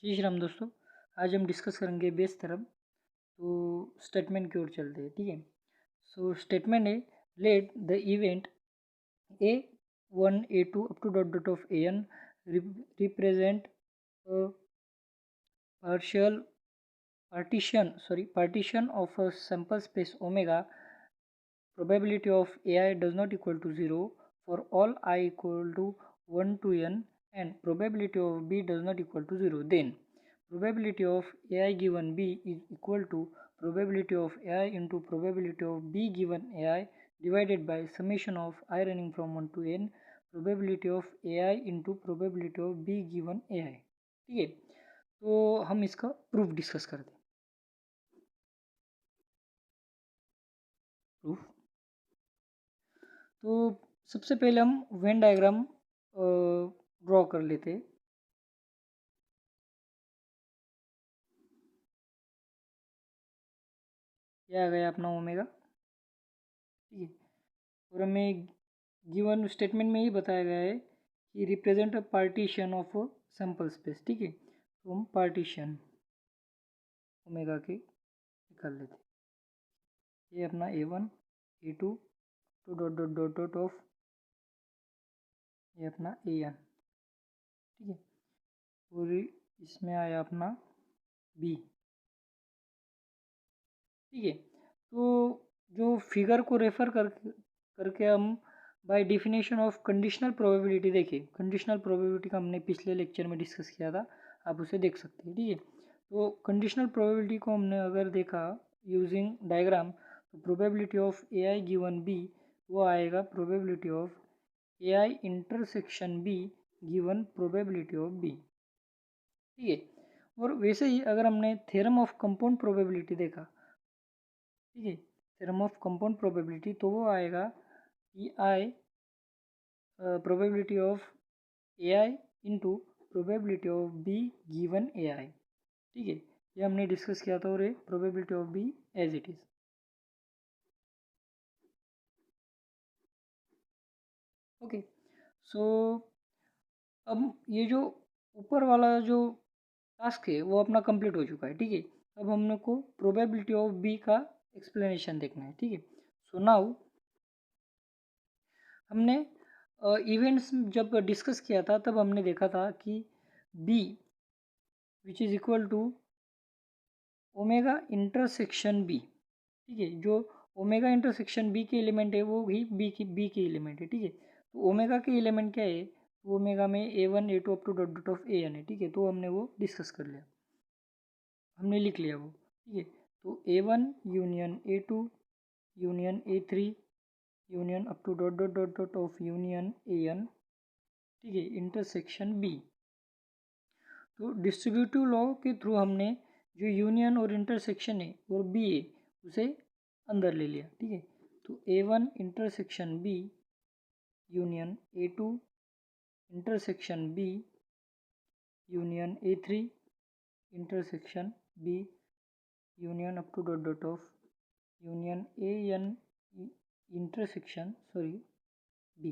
जय श्री राम दोस्तों। आज हम डिस्कस करेंगे बेस थ्योरम। तो स्टेटमेंट की ओर चलते हैं, ठीक है। सो स्टेटमेंट है, let the event a1 a2 up to dot dot of an represent partial partition of a sample space omega. Probability of ai does not equal to 0 for all I equal to 1 to n, and probability of b does not equal to 0. Then probability of ai given b is equal to probability of ai into probability of b given ai divided by summation of I running from 1 to n probability of ai into probability of b given ai। ठीक है, तो हम इसका proof discuss करते हैं। Proof, तो सबसे पहले हम वेन डायग्राम ड्रॉ कर लेते हैं। यह आ गया अपना ओमेगा, ठीक है। और हमें गिवन स्टेटमेंट में ही बताया गया है कि represent a partition of sample space, ठीक है। तो हम पार्टीशन ओमेगा के निकाल लेते हैं। ये अपना a1 a2 to dot dot dot dot of ये अपना an, ठीक है। और इसमें आया अपना b, ठीक है। तो जो फिगर को रेफर करके हम by definition of conditional probability देखें। कंडीशनल प्रोबेबिलिटी का हमने पिछले लेक्चर में डिस्कस किया था, आप उसे देख सकते हैं, ठीक है। तो कंडीशनल प्रोबेबिलिटी को हमने अगर देखा यूजिंग डायग्राम, तो probability of A I given B वो आएगा probability of A I intersection B given probability of B, ठीक है। और वैसे ही अगर हमने थ्योरम ऑफ कंपाउंड प्रोबेबिलिटी देखा, ठीक है, थ्योरम ऑफ कंपाउंड प्रोबेबिलिटी, तो वो आएगा E I probability of A I into probability of B given A I, ठीक है। ये हमने डिस्कस किया था, और ये probability of B as it is. Okay, so अब ये जो ऊपर वाला जो टास्क है वो अपना कंप्लीट हो चुका है, ठीक है। अब हमने को प्रोबेबिलिटी ऑफ बी का एक्सप्लेनेशन देखना है, ठीक है। सो नाउ हमने इवेंट्स जब डिस्कस किया था तब हमने देखा था कि B which is equal to omega intersection B, ठीक है। जो ओमेगा इंटरसेक्शन बी के एलिमेंट है वो भी बी के एलिमेंट है, ठीक है। तो ओमेगा के एलिमेंट क्या है, तो ओमेगा में a1 a2 up to dot dot of an है, ठीक है। तो हमने वो डिस्कस कर लिया, हमने लिख लिया वो, ठीक है। तो a1 union a2 union a3 union up to dot dot dot dot of union an, ठीक है, इंटरसेक्शन बी। तो डिस्ट्रीब्यूटिव लॉ के थ्रू हमने जो यूनियन और इंटरसेक्शन है और बी है उसे अंदर ले लिया, ठीक है। तो a1 intersection B union a2 intersection B union a3 intersection B union up to dot dot of union an intersection B,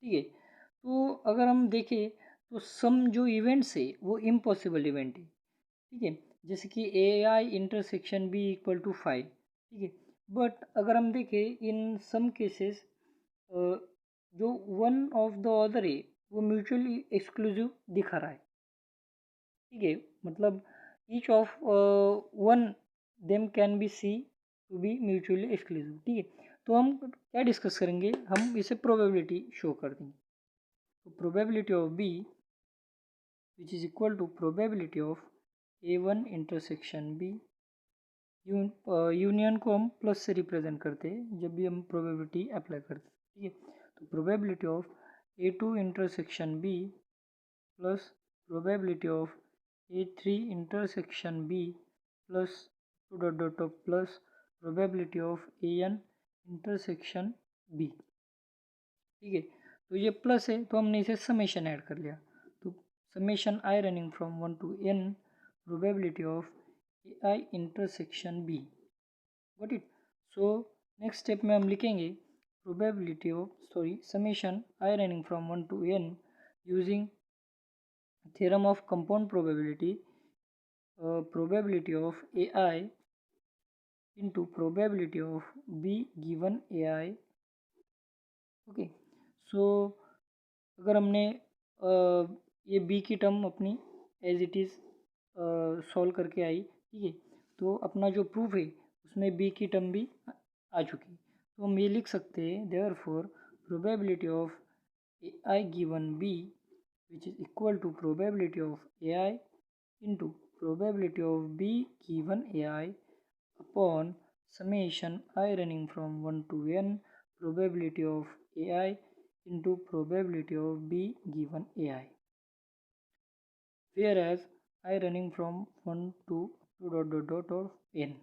ठीक है। तो अगर हम देखें तो सम जो इवेंट्स है वो इम्पॉसिबल इवेंट है, ठीक है। जैसे कि ए I intersection B equal to 5, ठीक है। बट अगर हम देखें इन सम केसेस जो वन ऑफ द अदर है वो म्यूचुअली एक्सक्लूसिव दिखा रहा है, ठीक है। मतलब each of one them can be see to be mutually exclusive, ठीक है। तो हम क्या डिस्कस करेंगे, हम इसे प्रोबेबिलिटी शो कर देंगे। तो probability of B which is equal to probability of a1 intersection B, union को हम प्लस से रिप्रेजेंट करते हैं जब भी हम प्रोबेबिलिटी अप्लाई करते हैं, ठीक है। तो probability of a2 intersection B plus probability of a3 intersection B plus to dot dot of plus probability of an intersection B, ठीक है। तो ये प्लस है तो हमने इसे समेशन ऐड कर लिया। तो summation I running from 1 to n probability of ai intersection B, got it. So next step में हम लिखेंगे probability of summation I running from 1 to n using theorem of compound probability, probability of AI into probability of B given AI. Okay, so अगर हमने ये B की term अपनी as it is solve करके आई, ठीक है, तो अपना जो प्रूफ है उसमें बी की टर्म भी आ चुकी, तो हम ये लिख सकते हैं therefore probability of A I given B which is equal to probability of A I into probability of B given A I upon summation I running from 1 to n probability of AI into probability of B given AI, whereas I running from 1 to dot of n.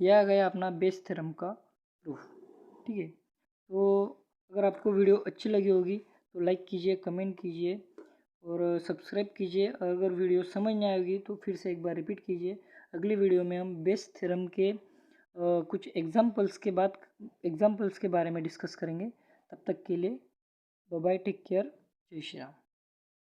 यह आ गया अपना Bayes theorem का proof, ठीक है। तो अगर आपको video अच्छी लगी होगी तो लाइक कीजिए, कमेंट कीजिए और सब्सक्राइब कीजिए। अगर वीडियो समझ नहीं आएगी तो फिर से एक बार रिपीट कीजिए। अगली वीडियो में हम बेस थ्योरम के कुछ एग्जाम्पल्स के बारे में डिस्कस करेंगे। तब तक के लिए बाय बाय, टेक केयर, जय श्री राम।